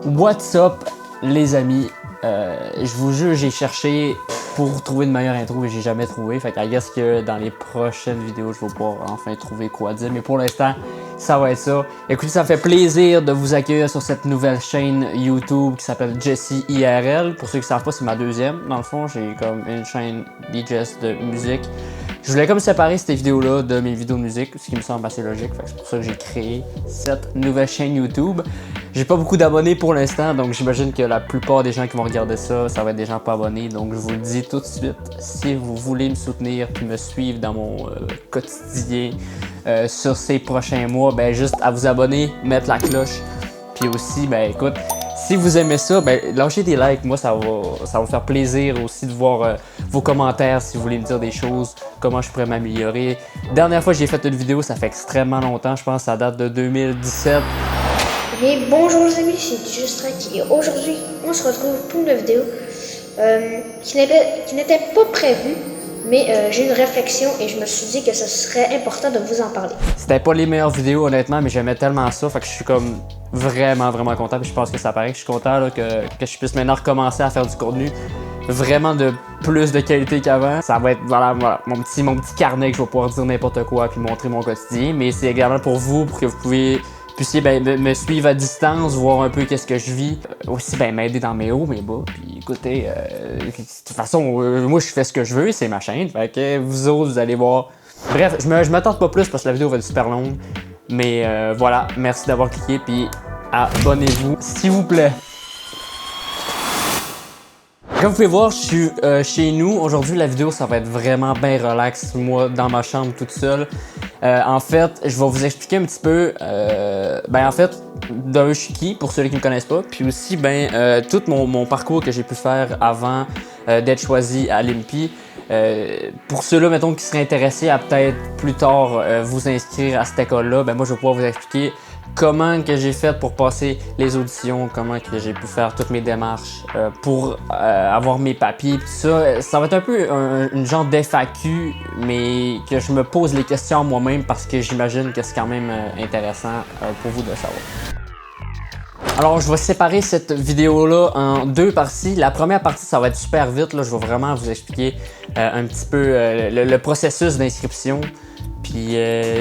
What's up les amis, je vous jure j'ai cherché pour trouver une meilleure intro et j'ai jamais trouvé, fait qu'à guess que dans les prochaines vidéos je vais pouvoir enfin trouver quoi dire, mais pour l'instant ça va être ça. Écoutez, ça me fait plaisir de vous accueillir sur cette nouvelle chaîne YouTube qui s'appelle Jesse IRL. Pour ceux qui savent pas, c'est ma deuxième. Dans le fond, j'ai comme une chaîne DJs de musique. Je voulais comme séparer cette vidéo-là de mes vidéos de musique, ce qui me semble assez logique. C'est pour ça que j'ai créé cette nouvelle chaîne YouTube. J'ai pas beaucoup d'abonnés pour l'instant, donc j'imagine que la plupart des gens qui vont regarder ça, ça va être des gens pas abonnés. Donc je vous le dis tout de suite, si vous voulez me soutenir et me suivre dans mon quotidien sur ces prochains mois, ben juste à vous abonner, mettre la cloche. Puis aussi, ben écoute, si vous aimez ça, ben lâchez des likes, moi ça va me faire plaisir aussi de voir vos commentaires si vous voulez me dire des choses, comment je pourrais m'améliorer. Dernière fois que j'ai fait une vidéo, ça fait extrêmement longtemps, je pense que ça date de 2017. Et bonjour les amis, c'est Justrack et aujourd'hui on se retrouve pour une vidéo qui n'était pas prévue, mais j'ai eu une réflexion et je me suis dit que ce serait important de vous en parler. C'était pas les meilleures vidéos honnêtement, mais j'aimais tellement ça, fait que je suis comme vraiment content, puis je pense que ça paraît que je suis content là, que je puisse maintenant recommencer à faire du contenu vraiment de plus de qualité qu'avant. Ça va être voilà, mon petit carnet que je vais pouvoir dire n'importe quoi puis montrer mon quotidien, mais c'est également pour vous, pour que vous puissiez me suivre à distance, voir un peu qu'est-ce que je vis, aussi m'aider dans mes hauts, mes bas, puis écoutez, de toute façon, moi je fais ce que je veux, c'est ma chaîne, fait que vous autres, vous allez voir. Bref, je m'attends pas plus parce que la vidéo va être super longue, mais voilà, merci d'avoir cliqué, puis abonnez-vous, s'il vous plaît. Comme vous pouvez voir, je suis chez nous. Aujourd'hui, la vidéo, ça va être vraiment bien relax, moi, dans ma chambre, toute seule. En fait, je vais vous expliquer un petit peu, en fait, d'un je suis qui, pour ceux qui ne me connaissent pas, puis aussi, tout mon parcours que j'ai pu faire avant d'être choisi à l'IMPI. Pour ceux-là, mettons, qui seraient intéressés à peut-être plus tard vous inscrire à cette école-là, moi, je vais pouvoir vous expliquer comment que j'ai fait pour passer les auditions, comment que j'ai pu faire toutes mes démarches pour avoir mes papiers, tout ça. Ça va être un peu une genre d'FAQ, mais que je me pose les questions moi-même parce que j'imagine que c'est quand même intéressant pour vous de savoir. Alors, je vais séparer cette vidéo-là en deux parties. La première partie, ça va être super vite. Là, je vais vraiment vous expliquer un petit peu le processus d'inscription. Puis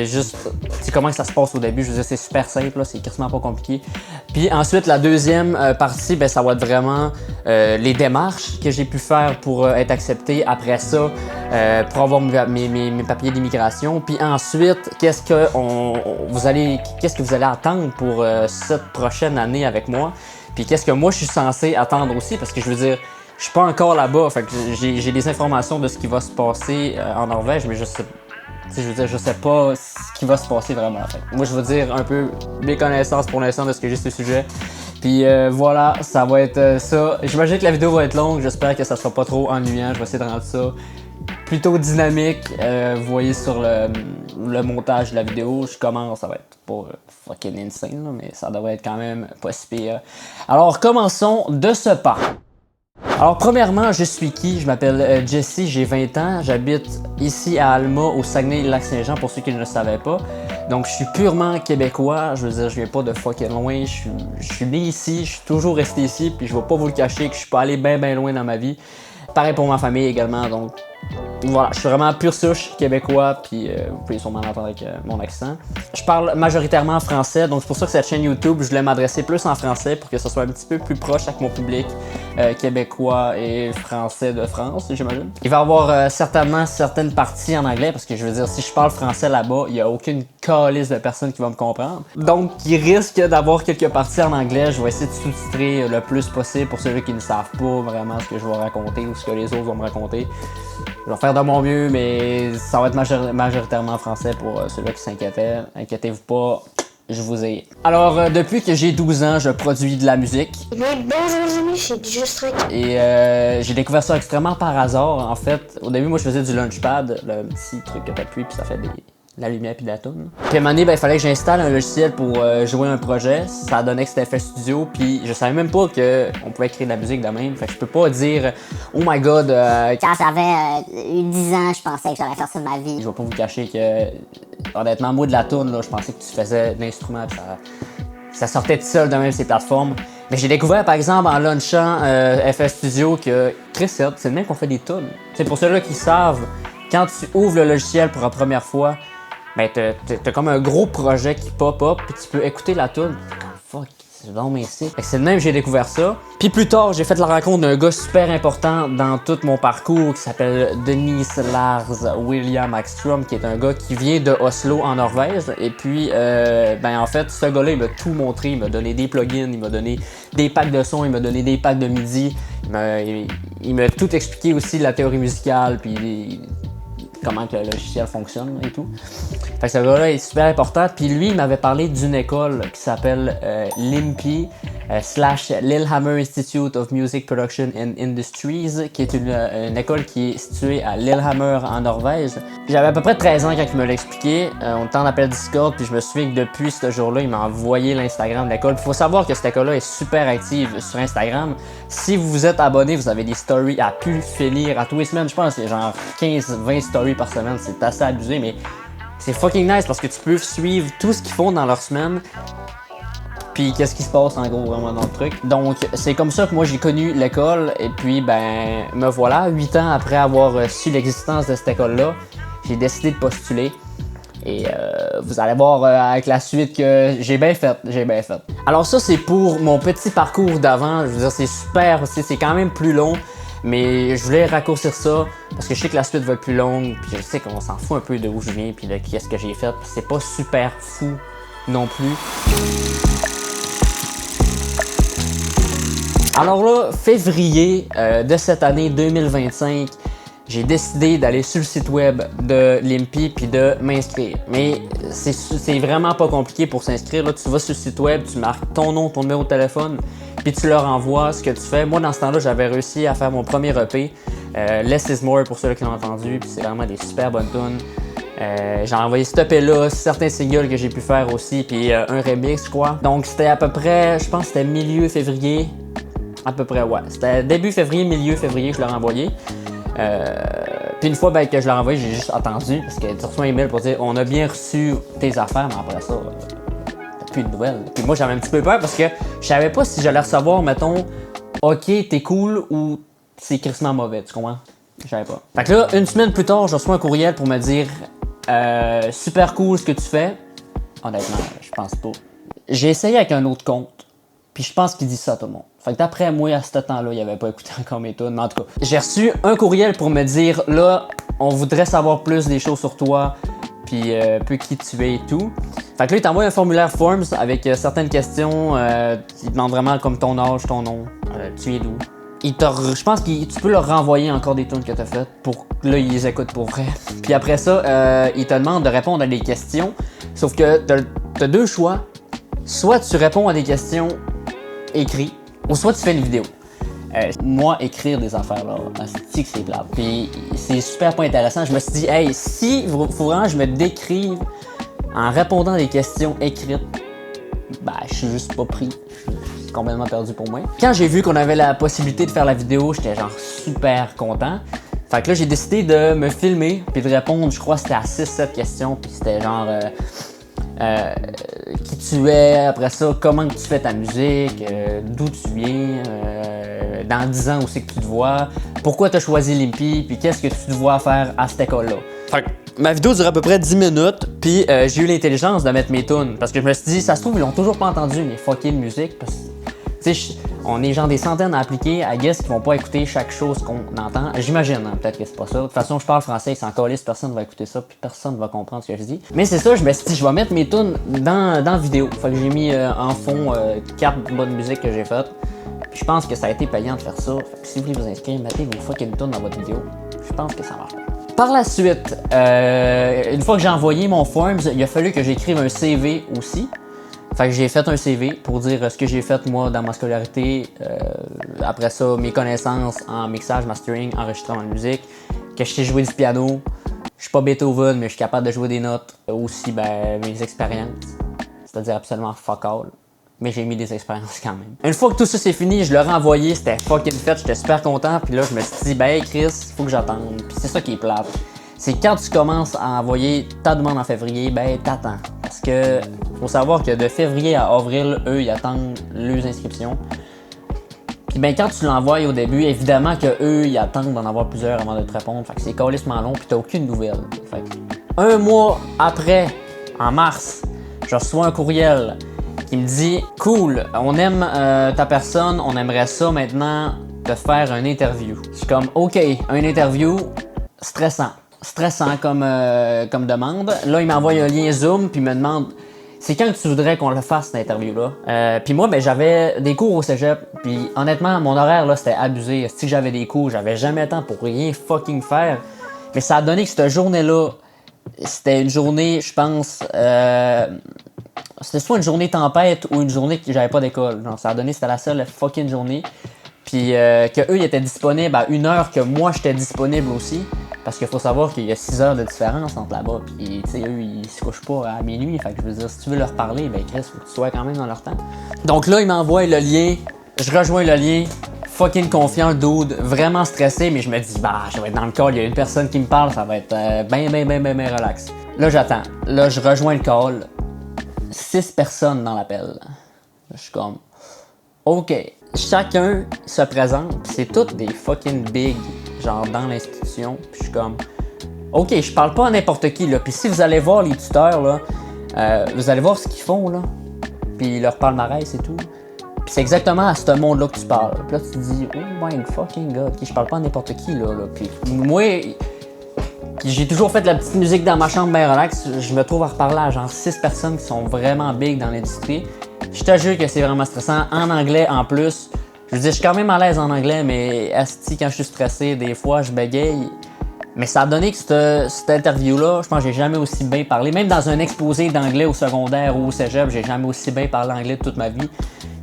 juste, tu sais comment ça se passe au début. Je veux dire, c'est super simple, c'est quasiment pas compliqué. Puis ensuite, la deuxième partie, ça va être vraiment les démarches que j'ai pu faire pour être accepté. Après ça, pour avoir mes papiers d'immigration. Puis ensuite, qu'est-ce que vous allez attendre pour cette prochaine année avec moi. Puis qu'est-ce que moi, je suis censé attendre aussi. Parce que je veux dire, je suis pas encore là-bas. Fait que j'ai des informations de ce qui va se passer en Norvège, mais je sais pas ce qui va se passer vraiment. Moi, je vais dire un peu mes connaissances pour l'instant de ce que j'ai sur le sujet. Puis voilà, ça va être ça. J'imagine que la vidéo va être longue. J'espère que ça sera pas trop ennuyant. Je vais essayer de rendre ça plutôt dynamique. Vous voyez sur le montage de la vidéo, je commence. Ça va être pas fucking insane, là, mais ça devrait être quand même pas si pire. Alors, commençons de ce pas. Alors premièrement, je suis qui? Je m'appelle Jesse, j'ai 20 ans, j'habite ici à Alma, au Saguenay-Lac-Saint-Jean, pour ceux qui ne le savaient pas. Donc je suis purement québécois, je veux dire, je viens pas de fucking loin, je suis né ici, je suis toujours resté ici, puis je vais pas vous le cacher que je suis pas allé bien loin dans ma vie. Pareil pour ma famille également, donc voilà, je suis vraiment pure souche québécois, puis vous pouvez sûrement l'entendre avec mon accent. Je parle majoritairement français, donc c'est pour ça que cette chaîne YouTube, je voulais m'adresser plus en français pour que ce soit un petit peu plus proche avec mon public québécois et français de France, j'imagine. Il va y avoir certainement certaines parties en anglais, parce que je veux dire, si je parle français là-bas, il n'y a aucune calice de personnes qui vont me comprendre. Donc, il risque d'avoir quelques parties en anglais. Je vais essayer de sous-titrer le plus possible pour ceux qui ne savent pas vraiment ce que je vais raconter ou ce que les autres vont me raconter. Je vais faire de mon mieux, mais ça va être majoritairement en français pour ceux-là qui s'inquiétaient. Inquiétez-vous pas, je vous ai. Alors, depuis que j'ai 12 ans, je produis de la musique. Mais bonjour les amis, c'est Justrack. Et j'ai découvert ça extrêmement par hasard. En fait, au début, moi, je faisais du Launchpad, le petit truc que t'appuies puis ça fait la lumière puis de la toune. Puis à un moment donné, il fallait que j'installe un logiciel pour jouer un projet. Ça donnait que c'était FL Studio, puis je savais même pas qu'on pouvait créer de la musique de même. Fait que je peux pas dire « Oh my god, quand j'avais 10 ans, je pensais que j'allais faire ça de ma vie. » Je vais pas vous cacher que, honnêtement, moi de la toune, là, je pensais que tu faisais de l'instrument, ça sortait tout seul de même ces plateformes. Mais j'ai découvert par exemple en lunchant FL Studio que Chris, c'est le même qu'on fait des tunes. C'est pour ceux-là qui savent, quand tu ouvres le logiciel pour la première fois, ben t'as comme un gros projet qui pop-up, puis tu peux écouter la tune. Fuck, c'est vraiment ici. Fait que c'est le même que j'ai découvert ça. Puis plus tard, j'ai fait la rencontre d'un gars super important dans tout mon parcours qui s'appelle Denis Lars William Akstrom, qui est un gars qui vient de Oslo en Norvège. Et puis, ben en fait, ce gars-là, il m'a tout montré. Il m'a donné des plugins, il m'a donné des packs de son, il m'a donné des packs de MIDI. Il m'a tout expliqué aussi la théorie musicale, puis comment que le logiciel fonctionne et tout. Fait que ce gars-là est super important. Puis lui, il m'avait parlé d'une école qui s'appelle LIMPI / Lillehammer Institute of Music Production and Industries, qui est une école qui est située à Lillehammer en Norvège. J'avais à peu près 13 ans quand il me l'a expliqué. On était en appel Discord, puis je me souviens que depuis ce jour-là, il m'a envoyé l'Instagram de l'école. Il faut savoir que cette école-là est super active sur Instagram. Si vous vous êtes abonné, vous avez des stories à pu finir à tous les semaines. Je pense que c'est genre 15-20 stories par semaine. C'est assez abusé, mais c'est fucking nice parce que tu peux suivre tout ce qu'ils font dans leur semaine. Puis qu'est-ce qui se passe en gros vraiment dans le truc. Donc c'est comme ça que moi j'ai connu l'école. Et puis ben me voilà, 8 ans après avoir su l'existence de cette école-là, j'ai décidé de postuler. Et vous allez voir avec la suite que j'ai bien fait. Alors ça c'est pour mon petit parcours d'avant. Je veux dire c'est super, c'est quand même plus long. Mais je voulais raccourcir ça parce que je sais que la suite va être plus longue. Puis je sais qu'on s'en fout un peu de où je viens puis de qu'est-ce que j'ai fait. C'est pas super fou non plus. Alors là, février de cette année 2025, j'ai décidé d'aller sur le site web de l'IMPI puis de m'inscrire. Mais c'est vraiment pas compliqué pour s'inscrire. Là, tu vas sur le site web, tu marques ton nom, ton numéro de téléphone, puis tu leur envoies ce que tu fais. Moi, dans ce temps-là, j'avais réussi à faire mon premier EP, Less is More pour ceux qui l'ont entendu, puis c'est vraiment des super bonnes tunes. J'ai envoyé ce EP-là, certains singles que j'ai pu faire aussi, puis un remix, je crois. Donc c'était à peu près, je pense que c'était milieu février. À peu près, ouais. C'était début février, milieu février que je l'ai envoyé. Puis une fois ben, que je l'ai envoyé, j'ai juste attendu parce que tu reçois un email pour dire on a bien reçu tes affaires, mais après ça, t'as plus de nouvelles. Puis moi j'avais un petit peu peur parce que je savais pas si j'allais recevoir, mettons, ok, t'es cool ou c'est crissement mauvais, tu comprends? Je savais pas. Fait que là, une semaine plus tard, je reçois un courriel pour me dire super cool ce que tu fais. Honnêtement, je pense pas. J'ai essayé avec un autre compte. Puis je pense qu'il dit ça à tout le monde. Fait que d'après moi, à ce temps-là, il avait pas écouté encore mes tunes. Mais en tout cas, j'ai reçu un courriel pour me dire là, on voudrait savoir plus des choses sur toi, puis peu qui tu es et tout. Fait que là, il t'envoie un formulaire Forms avec certaines questions. Il demande vraiment comme ton âge, ton nom, tu es d'où. Je pense que tu peux leur renvoyer encore des tunes que t'as faites pour que là, ils les écoutent pour vrai. Puis après ça, il te demande de répondre à des questions. Sauf que t'as deux choix. Soit tu réponds à des questions écrites, ou soit tu fais une vidéo. Moi, écrire des affaires, là, c'est que c'est plate. Puis c'est super pas intéressant. Je me suis dit, hey, si faut vraiment que je me décrive en répondant à des questions écrites, ben, je suis juste pas pris. Je suis complètement perdu pour moi. Quand j'ai vu qu'on avait la possibilité de faire la vidéo, j'étais genre super content. Fait que là, j'ai décidé de me filmer puis de répondre, je crois que c'était à 6-7 questions. Puis c'était genre qui tu es, après ça, comment tu fais ta musique, d'où tu viens, dans 10 ans où c'est que tu te vois, pourquoi tu as choisi l'IMPI, puis qu'est-ce que tu te vois faire à cette école-là. Fait que ma vidéo dure à peu près 10 minutes, puis j'ai eu l'intelligence de mettre mes tunes, parce que je me suis dit, ça se trouve, ils l'ont toujours pas entendu, mes fucking musique, parce que, tu sais, on est genre des centaines à appliquer, à guess qui vont pas écouter chaque chose qu'on entend. J'imagine, hein, peut-être que c'est pas ça. De toute façon, je parle français, c'est encore lisse, personne va écouter ça, puis personne va comprendre ce que je dis. Mais c'est ça, je me suis dit, je vais mettre mes tunes dans la vidéo. Fait que j'ai mis en fond 4 bonnes musiques que j'ai faites. Je pense que ça a été payant de faire ça. Fait que si vous voulez vous inscrire, mettez vos fucking tunes dans votre vidéo. Je pense que ça marche. Par la suite, une fois que j'ai envoyé mon Forms, il a fallu que j'écrive un CV aussi. Fait que j'ai fait un CV pour dire ce que j'ai fait moi dans ma scolarité, après ça mes connaissances en mixage, mastering, enregistrement de musique, que je sais jouer du piano, je suis pas Beethoven mais je suis capable de jouer des notes, aussi ben mes expériences, c'est-à-dire absolument fuck all, mais j'ai mis des expériences quand même. Une fois que tout ça c'est fini, je l'ai renvoyé, c'était fucking fait, j'étais super content, puis là je me suis dit ben hey Chris, faut que j'attende, puis c'est ça qui est plate. C'est quand tu commences à envoyer ta demande en février, ben t'attends. Parce que Faut savoir que de février à avril, eux, ils attendent leurs inscriptions. Puis ben quand tu l'envoies au début, évidemment que eux ils attendent d'en avoir plusieurs avant de te répondre. Fait que c'est calissement long puis t'as aucune nouvelle. Fait que un mois après, en mars, je reçois un courriel qui me dit « Cool, on aime ta personne, on aimerait ça maintenant te faire une interview. » Je suis comme « Ok, une interview, stressant. Stressant comme demande. » Là, il m'envoie un lien Zoom puis il me demande c'est quand que tu voudrais qu'on le fasse, cette interview-là? Puis moi, ben, j'avais des cours au cégep, puis honnêtement, mon horaire, là, c'était abusé. Si j'avais des cours, j'avais jamais le temps pour rien fucking faire. Mais ça a donné que cette journée-là, c'était une journée, je pense, c'était soit une journée tempête ou une journée que j'avais pas d'école. Ça a donné, c'était la seule fucking journée. Puis qu'eux, ils étaient disponibles à une heure que moi, j'étais disponible aussi. Parce qu'il faut savoir qu'il y a 6 heures de différence entre là-bas. Puis, tu sais, eux, ils se couchent pas à minuit. Fait que je veux dire, si tu veux leur parler, ben Chris, faut que tu sois quand même dans leur temps. Donc là, ils m'envoient le lien. Je rejoins le lien. Fucking confiant, dude. Vraiment stressé, mais je me dis, bah, je vais être dans le call. Il y a une personne qui me parle. Ça va être ben relax. Là, j'attends. Là, je rejoins le call. 6 personnes dans l'appel. Je suis comme, OK. Chacun se présente. C'est toutes des fucking big. Genre dans l'institution, puis je suis comme OK, je parle pas à n'importe qui là, puis si vous allez voir les tuteurs là, vous allez voir ce qu'ils font là, puis leur palmarès et tout. Puis c'est exactement à ce monde là que tu parles. Puis là tu te dis oh my fucking god, OK, je parle pas à n'importe qui là. Puis moi j'ai toujours fait de la petite musique dans ma chambre bien relax, je me trouve à reparler à genre 6 personnes qui sont vraiment big dans l'industrie. Je te jure que c'est vraiment stressant en anglais en plus. Je veux dire, je suis quand même à l'aise en anglais, mais asti, quand je suis stressé, des fois, je bégaye. Mais ça a donné que cette interview-là, je pense que j'ai jamais aussi bien parlé. Même dans un exposé d'anglais au secondaire ou au cégep, j'ai jamais aussi bien parlé anglais de toute ma vie.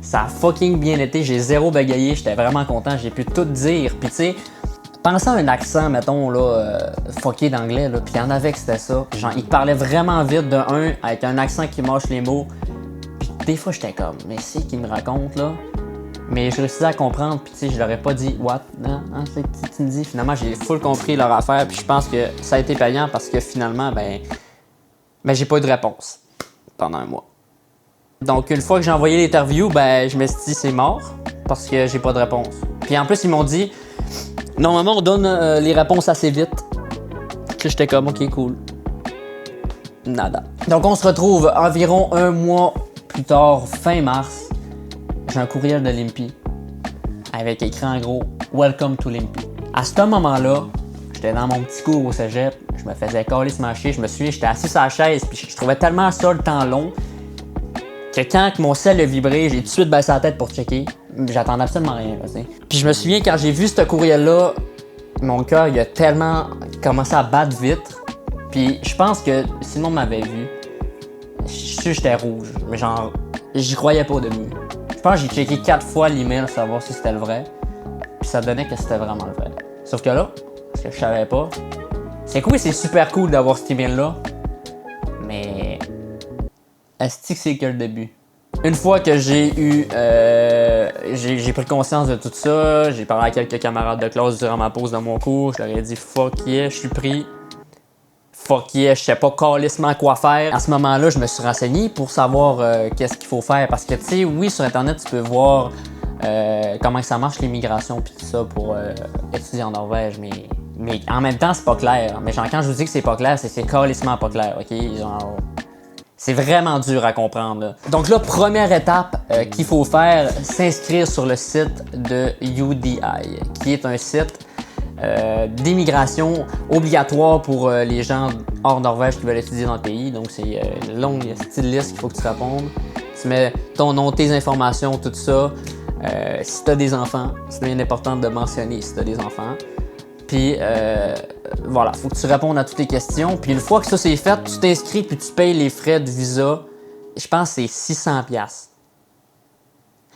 Ça a fucking bien été, j'ai zéro bégayé, j'étais vraiment content, j'ai pu tout dire. Puis tu sais, pensant à un accent, mettons, là, fucké d'anglais, là, puis il y en avait que c'était ça. Genre, il parlait vraiment vite avec un accent qui mâche les mots. Puis des fois, j'étais comme, mais c'est qui me raconte, là? Mais je réussissais à comprendre, puis tu sais, je leur ai pas dit « What? » Non, hein, c'est que tu me dis. Finalement, j'ai full compris leur affaire, puis je pense que ça a été payant parce que finalement, ben j'ai pas eu de réponse pendant un mois. Donc, une fois que j'ai envoyé l'interview, ben je me suis dit « C'est mort » parce que j'ai pas de réponse. Puis en plus, ils m'ont dit « Normalement, on donne les réponses assez vite. » Puis j'étais comme « Ok, cool. » Nada. Donc, on se retrouve environ un mois plus tard, fin mars. J'ai un courriel de l'IMPI avec écrit en gros « Welcome to l'IMPI ». À ce moment-là, j'étais dans mon petit cours au cégep, je me faisais caler se mâcher, je me souviens, j'étais assis sur la chaise, puis je trouvais tellement ça le temps long que quand mon cell a vibré, j'ai tout de suite baissé la tête pour checker. J'attendais absolument rien. T'sais. Puis je me souviens, quand j'ai vu ce courriel-là, mon cœur il a tellement commencé à battre vite. Puis je pense que si le monde m'avait vu, je suis sûr que j'étais rouge, mais genre, j'y croyais pas au début. Je pense que j'ai checké 4 fois l'email pour savoir si c'était le vrai. Puis ça donnait que c'était vraiment le vrai. Sauf que là, parce que je savais pas, c'est cool, c'est super cool d'avoir cet email-là. Mais est-ce que c'est que le début? Une fois que j'ai pris conscience de tout ça, j'ai parlé à quelques camarades de classe durant ma pause de mon cours, je leur ai dit fuck yeah, je suis pris. Fuck yeah, je sais pas calissement quoi faire. À ce moment-là, je me suis renseigné pour savoir qu'est-ce qu'il faut faire. Parce que, tu sais, oui, sur Internet, tu peux voir comment ça marche l'immigration puis tout ça pour étudier en Norvège. Mais en même temps, c'est pas clair. Mais genre, quand je vous dis que c'est pas clair, c'est calissement pas clair, OK? Genre, c'est vraiment dur à comprendre. Là. Donc là, première étape qu'il faut faire, s'inscrire sur le site de UDI, qui est un site d'immigration obligatoire pour les gens hors Norvège qui veulent étudier dans le pays. Donc, c'est une longue style liste qu'il faut que tu répondes. Tu mets ton nom, tes informations, tout ça. Si tu as des enfants, c'est bien important de mentionner si tu as des enfants. Puis, voilà, faut que tu répondes à toutes les questions. Puis, une fois que ça c'est fait, tu t'inscris puis tu payes les frais de visa. Je pense que c'est 600$.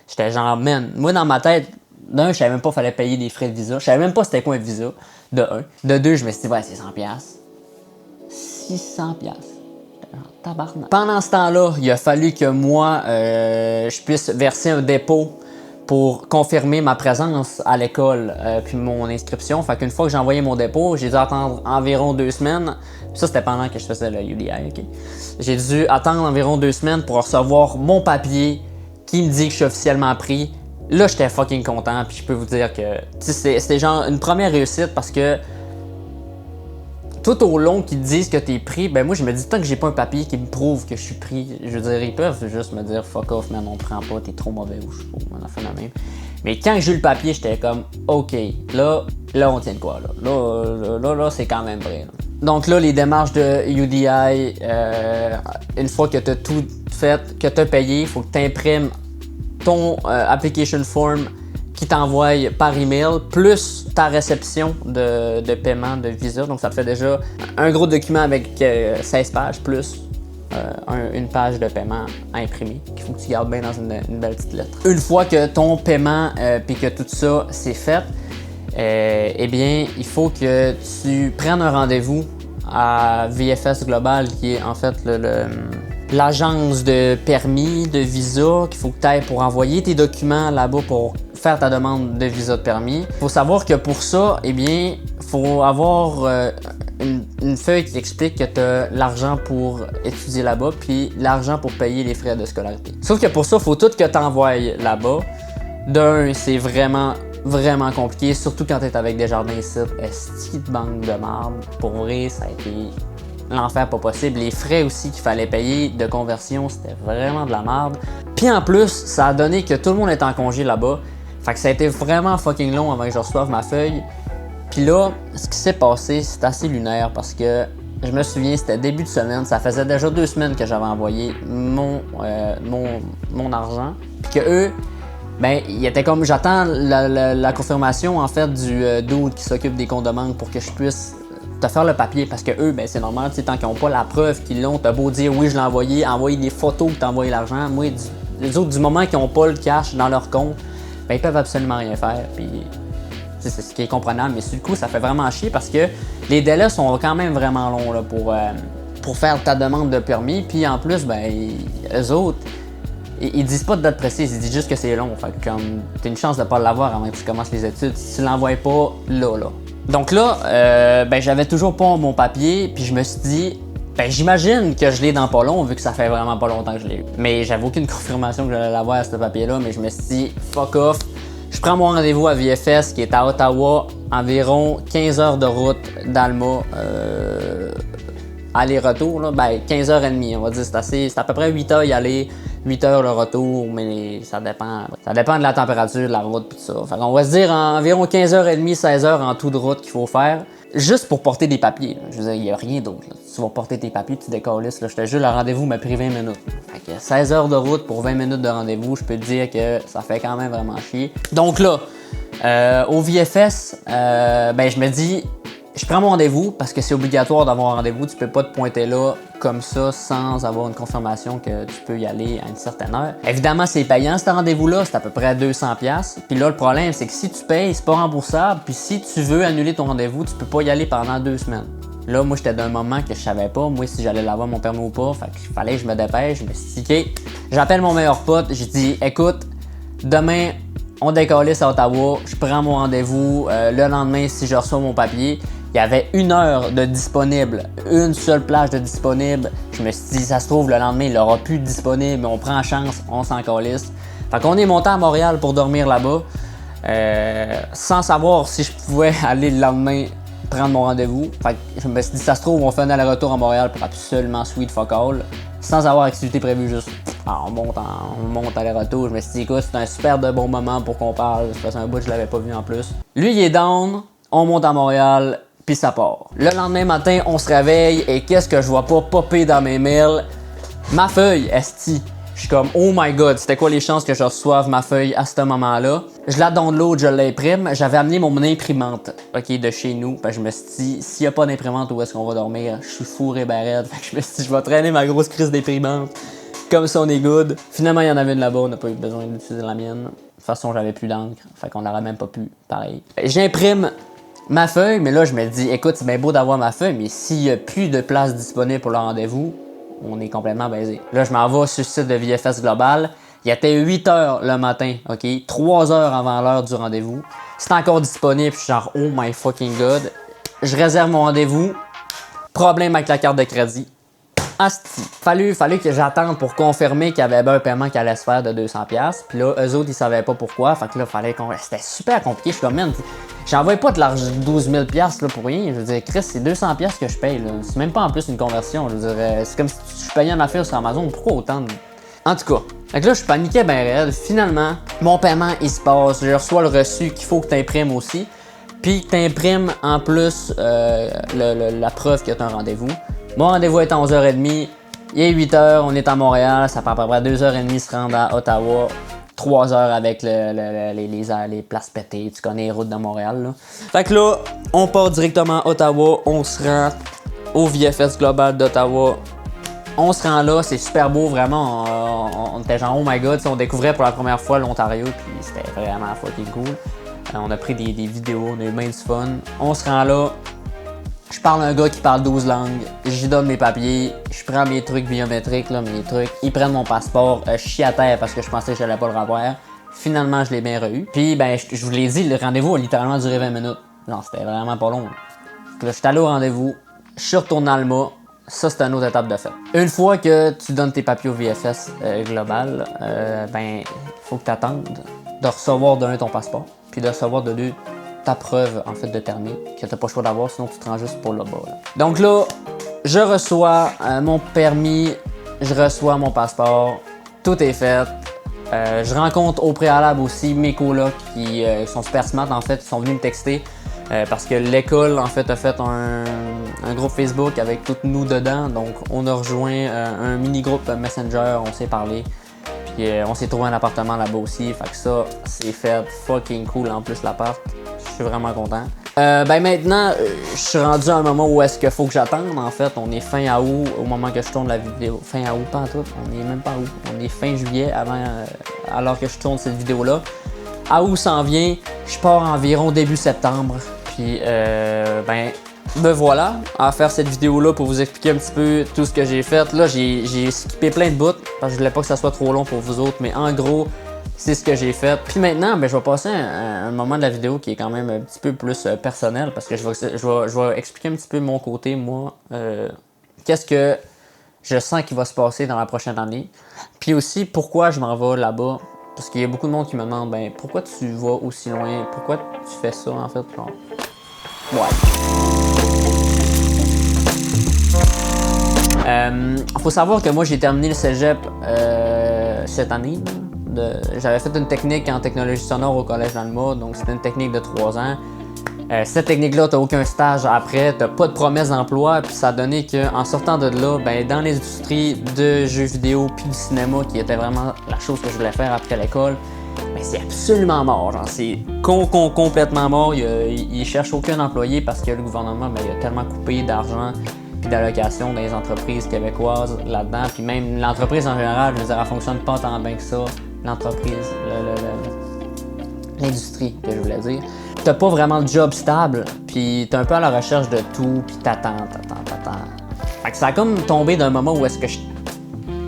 J'étais genre, man, moi dans ma tête, d'un, je savais même pas qu'il fallait payer des frais de visa. Je savais même pas c'était quoi un visa, de un. De deux, je me suis dit, ouais, c'est 100$. 600$. J'étais genre, tabarnak. Pendant ce temps-là, il a fallu que moi, je puisse verser un dépôt pour confirmer ma présence à l'école puis mon inscription. Fait qu'une fois que j'ai envoyé mon dépôt, j'ai dû attendre environ 2 semaines. Puis ça, c'était pendant que je faisais le UDI, OK? J'ai dû attendre environ 2 semaines pour recevoir mon papier qui me dit que je suis officiellement pris. Là, j'étais fucking content, puis je peux vous dire que c'était genre une première réussite parce que tout au long qu'ils te disent que t'es pris, ben moi je me dis tant que j'ai pas un papier qui me prouve que je suis pris, je veux dire, ils peuvent juste me dire fuck off, man, on te prend pas, t'es trop mauvais ou je sais pas, on a fait la même. Mais quand j'ai eu le papier, j'étais comme ok, là on tient de quoi là, c'est quand même vrai. Là. Donc là, les démarches de UDI, une fois que t'as tout fait, que t'as payé, il faut que t'imprimes ton application form qui t'envoie par email, plus ta réception de paiement de Visa. Donc ça te fait déjà un gros document avec 16 pages, plus une page de paiement imprimée qu'il faut que tu gardes bien dans une belle petite lettre. Une fois que ton paiement puis que tout ça c'est fait, eh bien il faut que tu prennes un rendez-vous à VFS Global qui est en fait l'agence de permis de visa qu'il faut que tu ailles pour envoyer tes documents là-bas pour faire ta demande de visa de permis. Il faut savoir que pour ça, eh bien, il faut avoir une feuille qui t'explique que tu as l'argent pour étudier là-bas puis l'argent pour payer les frais de scolarité. Sauf que pour ça, il faut tout que tu envoies là-bas. D'un, c'est vraiment compliqué, surtout quand tu es avec Desjardins ici. Esti de banque de marde. Pour vrai, ça a été l'enfer pas possible. Les frais aussi qu'il fallait payer de conversion, c'était vraiment de la merde. Puis en plus, ça a donné que tout le monde est en congé là-bas. Fait que ça a été vraiment fucking long avant que je reçoive ma feuille. Puis là, ce qui s'est passé, c'est assez lunaire parce que je me souviens, c'était début de semaine. Ça faisait déjà 2 semaines que j'avais envoyé mon argent. Puis que eux, ben, il était comme, j'attends la confirmation en fait du dude qui s'occupe des comptes de banque pour que je puisse te faire le papier parce que eux, ben c'est normal, tu sais, tant qu'ils n'ont pas la preuve qu'ils l'ont, t'as beau dire oui je l'ai envoyé, envoyer des photos que t'as envoyé l'argent, moi les autres du moment qu'ils n'ont pas le cash dans leur compte, ben ils peuvent absolument rien faire. Puis c'est ce qui est comprenable, mais sur le coup ça fait vraiment chier parce que les délais sont quand même vraiment longs là, pour faire ta demande de permis, puis en plus ben eux autres ils disent pas de date précise, ils disent juste que c'est long. Fait que comme t'as une chance de pas l'avoir avant que tu commences les études, si tu l'envoies pas là. Donc là, ben j'avais toujours pas mon papier, puis je me suis dit, ben j'imagine que je l'ai dans pas long vu que ça fait vraiment pas longtemps que je l'ai eu. Mais j'avais aucune confirmation que j'allais l'avoir à ce papier-là, mais je me suis dit, fuck off. Je prends mon rendez-vous à VFS qui est à Ottawa, environ 15 heures de route d'Alma. Aller-retour, là, ben 15h30, on va dire, c'est à peu près 8h y aller, 8h le retour, mais ça dépend de la température, de la route et tout ça. Fait qu'on va se dire environ 15h30, 16h en tout de route qu'il faut faire, juste pour porter des papiers. Là. Je veux dire, il n'y a rien d'autre. Tu vas porter tes papiers, tu décalisses, là, je te jure, le rendez-vous m'a pris 20 minutes. Fait que 16h de route pour 20 minutes de rendez-vous, je peux te dire que ça fait quand même vraiment chier. Donc là, au VFS, ben je me dis, je prends mon rendez-vous parce que c'est obligatoire d'avoir un rendez-vous. Tu peux pas te pointer là comme ça sans avoir une confirmation que tu peux y aller à une certaine heure. Évidemment, c'est payant ce rendez-vous-là, c'est à peu près 200$. Puis là, le problème, c'est que si tu payes, c'est pas remboursable. Puis si tu veux annuler ton rendez-vous, tu peux pas y aller pendant 2 semaines. Là, moi, j'étais d'un moment que je savais pas, moi, si j'allais l'avoir mon permis ou pas. Fait qu'il fallait que je me dépêche. Je me suis dit, OK, j'appelle mon meilleur pote. J'ai dit, écoute, demain, on décalisse à Ottawa. Je prends mon rendez-vous. Le lendemain, si je reçois mon papier, il y avait 1 heure de disponible, une seule plage de disponible. Je me suis dit, ça se trouve, le lendemain, il aura plus de disponible, mais on prend chance, on s'en calisse. Fait qu'on est monté à Montréal pour dormir là-bas, sans savoir si je pouvais aller le lendemain prendre mon rendez-vous. Fait que je me suis dit, ça se trouve, on fait un aller-retour à Montréal pour absolument sweet fuck all, sans avoir activité prévue, juste on monte aller-retour. Je me suis dit, écoute, c'est un super de bon moment pour qu'on parle. Ça faisait un bout que je l'avais pas vu en plus. Lui, il est down, on monte à Montréal. Puis ça part. Le lendemain matin, on se réveille et qu'est-ce que je vois pas popper dans mes mails? Ma feuille, esti. Je suis comme, oh my god, c'était quoi les chances que je reçoive ma feuille à ce moment-là? Je la download, je l'imprime. J'avais amené mon imprimante, ok, de chez nous. Puis je me suis dit, s'il n'y a pas d'imprimante, où est-ce qu'on va dormir? Je suis fourré barrette. Fait que je me suis dit, je vais traîner ma grosse crise d'imprimante. Comme ça, on est good. Finalement, il y en avait une là-bas, on n'a pas eu besoin d'utiliser la mienne. De toute façon, j'avais plus d'encre. Fait qu'on n'aurait même pas pu, pareil. J'imprime ma feuille, mais là, je me dis, écoute, c'est bien beau d'avoir ma feuille, mais s'il n'y a plus de place disponible pour le rendez-vous, on est complètement baisé. Là, je m'en vais sur le site de VFS Global. Il était 8 h le matin, OK? 3 heures avant l'heure du rendez-vous. C'est encore disponible, je suis genre, oh my fucking god. Je réserve mon rendez-vous. Problème avec la carte de crédit. Asti. Fallu que j'attende pour confirmer qu'il y avait un paiement qui allait se faire de 200$. Puis là, eux autres, ils savaient pas pourquoi. Fait que là, fallait qu'on. C'était super compliqué. Je suis comme, man, j'envoie pas de l'argent 12 000$ là, pour rien. Je veux dire, Chris, c'est 200$ que je paye. Là. C'est même pas en plus une conversion. Je veux dire, c'est comme si je payais une affaire sur Amazon. Pourquoi autant de. En tout cas. Fait que là, je paniquais ben réel. Finalement, mon paiement, il se passe. Je reçois le reçu qu'il faut que tu imprimes aussi. Puis que tu imprimes en plus la preuve que tu as un rendez-vous. Mon rendez-vous est à 11h30, il est 8h, on est à Montréal, ça prend à peu près 2h30 se rendre à Ottawa, 3h avec les places pétées, tu connais les routes de Montréal. Là. Fait que là, on part directement à Ottawa, on se rend au VFS Global d'Ottawa. On se rend là, c'est super beau, vraiment, on était genre oh my god, on découvrait pour la première fois l'Ontario, puis c'était vraiment fucking cool. On a pris des vidéos, on a eu bien du fun. On se rend là. Je parle à un gars qui parle 12 langues, j'y donne mes papiers, je prends mes trucs biométriques, là, mes trucs, ils prennent mon passeport, je chie à terre parce que je pensais que j'allais pas le revoir. Finalement, je l'ai bien reçu. Puis, ben, je vous l'ai dit, le rendez-vous a littéralement duré 20 minutes. Non, c'était vraiment pas long. Là, je suis allé au rendez-vous, je suis retourné à Alma, ça c'est une autre étape de fait. Une fois que tu donnes tes papiers au VFS Global, ben, faut que tu attendes de recevoir d'un ton passeport, puis de recevoir de deux ta preuve en fait de permis que t'as pas le choix d'avoir, sinon tu te rends juste pour là-bas. Là. Donc là, je reçois mon permis, je reçois mon passeport, tout est fait. Je rencontre au préalable aussi mes colocs qui sont super smart en fait, ils sont venus me texter parce que l'école en fait a fait un groupe Facebook avec toutes nous dedans, donc on a rejoint un mini groupe Messenger, on s'est parlé. Puis on s'est trouvé un appartement là-bas aussi, fait que ça c'est fait fucking cool en plus l'appart. Je suis vraiment content. Ben maintenant, je suis rendu à un moment où est-ce qu'il faut que j'attende. En fait, on est fin août au moment que je tourne la vidéo. Fin août, pas en tout. On est même pas août. On est fin juillet alors que je tourne cette vidéo-là. Août s'en vient. Je pars environ début septembre. Puis, ben, me voilà à faire cette vidéo-là pour vous expliquer un petit peu tout ce que j'ai fait. Là, j'ai skippé plein de bouts parce que je voulais pas que ça soit trop long pour vous autres. Mais en gros, c'est ce que j'ai fait. Puis maintenant, ben, je vais passer à un moment de la vidéo qui est quand même un petit peu plus personnel parce que je vais expliquer un petit peu mon côté, moi. Qu'est-ce que je sens qu'il va se passer dans la prochaine année. Puis aussi, pourquoi je m'en vais là-bas. Parce qu'il y a beaucoup de monde qui me demande, ben, pourquoi tu vas aussi loin? Pourquoi tu fais ça, en fait? Genre... Ouais. Faut savoir que moi, j'ai terminé le cégep cette année. J'avais fait une technique en technologie sonore au collège d'Alma, donc c'était une technique de 3 ans. Cette technique-là, t'as aucun stage après, t'as pas de promesse d'emploi, puis ça a donné qu'en sortant de là, ben, dans l'industrie de jeux vidéo puis du cinéma, qui était vraiment la chose que je voulais faire après l'école, ben, c'est absolument mort. Genre, c'est complètement mort. Ils cherchent aucun employé parce que le gouvernement, ben, il a tellement coupé d'argent puis d'allocations dans les entreprises québécoises là-dedans, puis même l'entreprise en général, je veux dire, elle fonctionne pas tant bien que ça. L'entreprise, l'industrie, que je voulais dire. T'as pas vraiment de job stable, puis t'es un peu à la recherche de tout, puis t'attends. Fait que ça a comme tombé d'un moment où est-ce que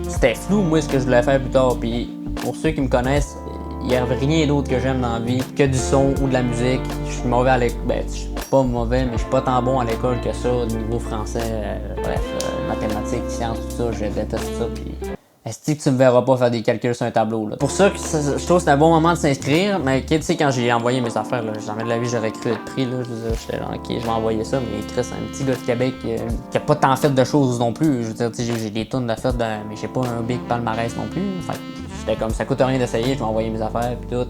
c'était flou, moi, ce que je voulais faire plus tard. Puis pour ceux qui me connaissent, il y a rien d'autre que j'aime dans la vie que du son ou de la musique. Je suis mauvais à l'école, ben, je suis pas mauvais, mais je suis pas tant bon à l'école que ça, au niveau français, mathématiques, sciences, tout ça, je déteste ça, puis... Est-ce que tu me verras pas faire des calculs sur un tableau, là? Pour ça, je trouve que c'est un bon moment de s'inscrire, mais tu sais, quand j'ai envoyé mes affaires, là, jamais de la vie j'aurais cru être pris, là. J'étais genre, ok, je vais envoyer ça, mais Chris, un petit gars de Québec qui a pas tant fait de choses non plus. Je veux dire, tu sais, j'ai des tonnes de fêtes, mais j'ai pas un big palmarès non plus. Fait j'étais comme, ça coûte rien d'essayer, je vais envoyer mes affaires, pis tout.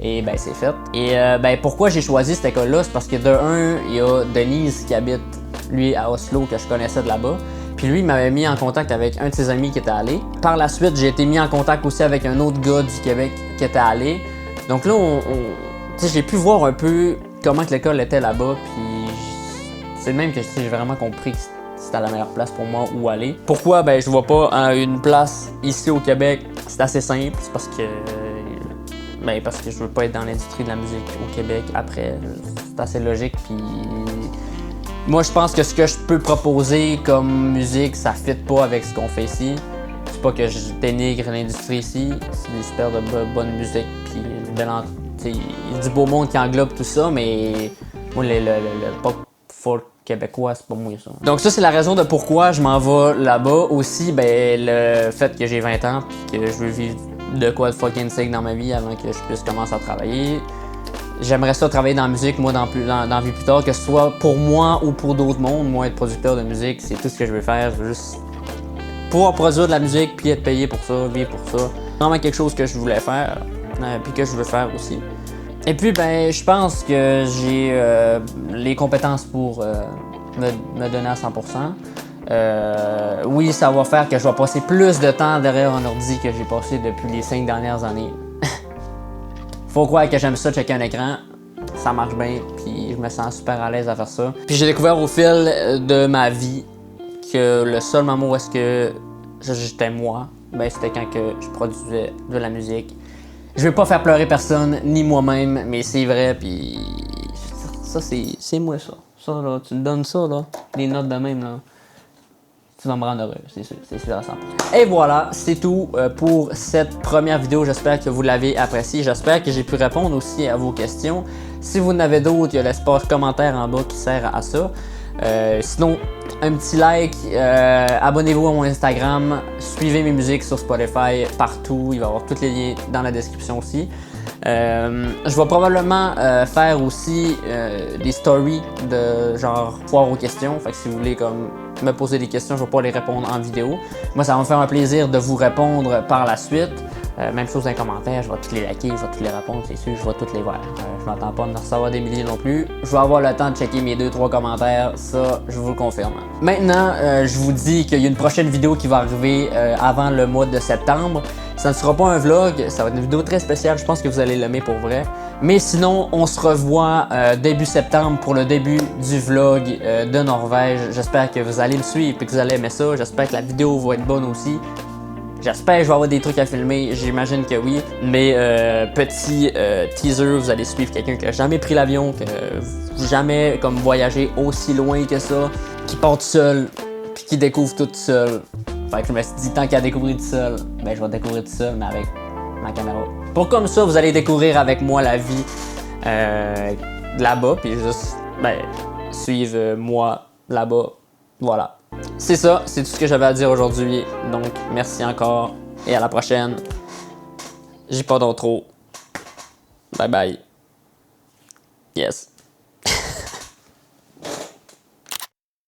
Et ben, c'est fait. Et ben, pourquoi j'ai choisi cette école-là? C'est parce que de un, il y a Denise qui habite, lui, à Oslo, que je connaissais de là-bas. Puis lui, il m'avait mis en contact avec un de ses amis qui était allé. Par la suite, j'ai été mis en contact aussi avec un autre gars du Québec qui était allé. Donc là, j'ai pu voir un peu comment que l'école était là-bas. Puis c'est même que j'ai vraiment compris que c'était la meilleure place pour moi où aller. Pourquoi? Ben, je vois pas à une place ici au Québec. C'est assez simple. C'est parce que je veux pas être dans l'industrie de la musique au Québec après. C'est assez logique. Puis... moi, je pense que ce que je peux proposer comme musique, ça fit pas avec ce qu'on fait ici. pas que je dénigre l'industrie ici, c'est des super de bonne musique, puis du beau monde qui englobe tout ça, mais moi, le pop folk québécois, c'est pas moi ça. Donc ça, c'est la raison de pourquoi je m'en vais là-bas. Aussi, ben, le fait que j'ai 20 ans, puis que je veux vivre de quoi de fucking sick dans ma vie avant que je puisse commencer à travailler. J'aimerais ça travailler dans la musique, moi, dans la vie plus tard, que ce soit pour moi ou pour d'autres mondes. Moi, être producteur de musique, c'est tout ce que je veux faire. Je veux juste pouvoir produire de la musique, puis être payé pour ça, vivre pour ça. C'est vraiment quelque chose que je voulais faire, puis que je veux faire aussi. Et puis, ben, je pense que j'ai les compétences pour me donner à 100%. Oui, ça va faire que je vais passer plus de temps derrière un ordi que j'ai passé depuis les 5 dernières années. Faut croire que j'aime ça, checker un écran. Ça marche bien, puis je me sens super à l'aise à faire ça. Puis j'ai découvert au fil de ma vie que le seul moment où est-ce que j'étais moi, ben c'était quand que je produisais de la musique. Je veux pas faire pleurer personne, ni moi-même, mais c'est vrai, puis ça c'est moi ça. Ça là, tu me donnes ça là, des notes de même là. Tu vas me rendre heureux, c'est sûr, c'est sûr à 100%. Et voilà, c'est tout pour cette première vidéo. J'espère que vous l'avez apprécié. J'espère que j'ai pu répondre aussi à vos questions. Si vous en avez d'autres, il y a l'espace commentaire en bas qui sert à ça. Sinon, un petit like, abonnez-vous à mon Instagram, suivez mes musiques sur Spotify, partout. Il va y avoir tous les liens dans la description aussi. Je vais probablement faire aussi des stories de genre foire aux questions. Fait que si vous voulez comme me poser des questions, je vais pas les répondre en vidéo. Moi, ça va me faire un plaisir de vous répondre par la suite. Même chose dans les commentaires, je vais tous les liker, je vais tous les répondre, c'est sûr, je vais tous les voir. Je m'attends pas de recevoir des milliers non plus. Je vais avoir le temps de checker mes 2-3 commentaires, ça, je vous le confirme. Maintenant, je vous dis qu'il y a une prochaine vidéo qui va arriver avant le mois de septembre. Ça ne sera pas un vlog, ça va être une vidéo très spéciale, je pense que vous allez l'aimer pour vrai. Mais sinon, on se revoit début septembre pour le début du vlog de Norvège. J'espère que vous allez me suivre et que vous allez aimer ça. J'espère que la vidéo va être bonne aussi. J'espère que je vais avoir des trucs à filmer, j'imagine que oui. Mais petit teaser, vous allez suivre quelqu'un qui n'a jamais pris l'avion, qui n'a jamais comme voyagé aussi loin que ça, qui part tout seul, puis qui découvre tout seul. Fait que je me suis dit, tant qu'à découvrir tout seul, ben je vais découvrir tout seul, mais avec ma caméra. Pour comme ça, vous allez découvrir avec moi la vie là-bas, puis juste suivre moi là-bas. Voilà. C'est ça, c'est tout ce que j'avais à dire aujourd'hui. Donc, merci encore et à la prochaine. J'ai pas d'autre. Bye bye. Yes.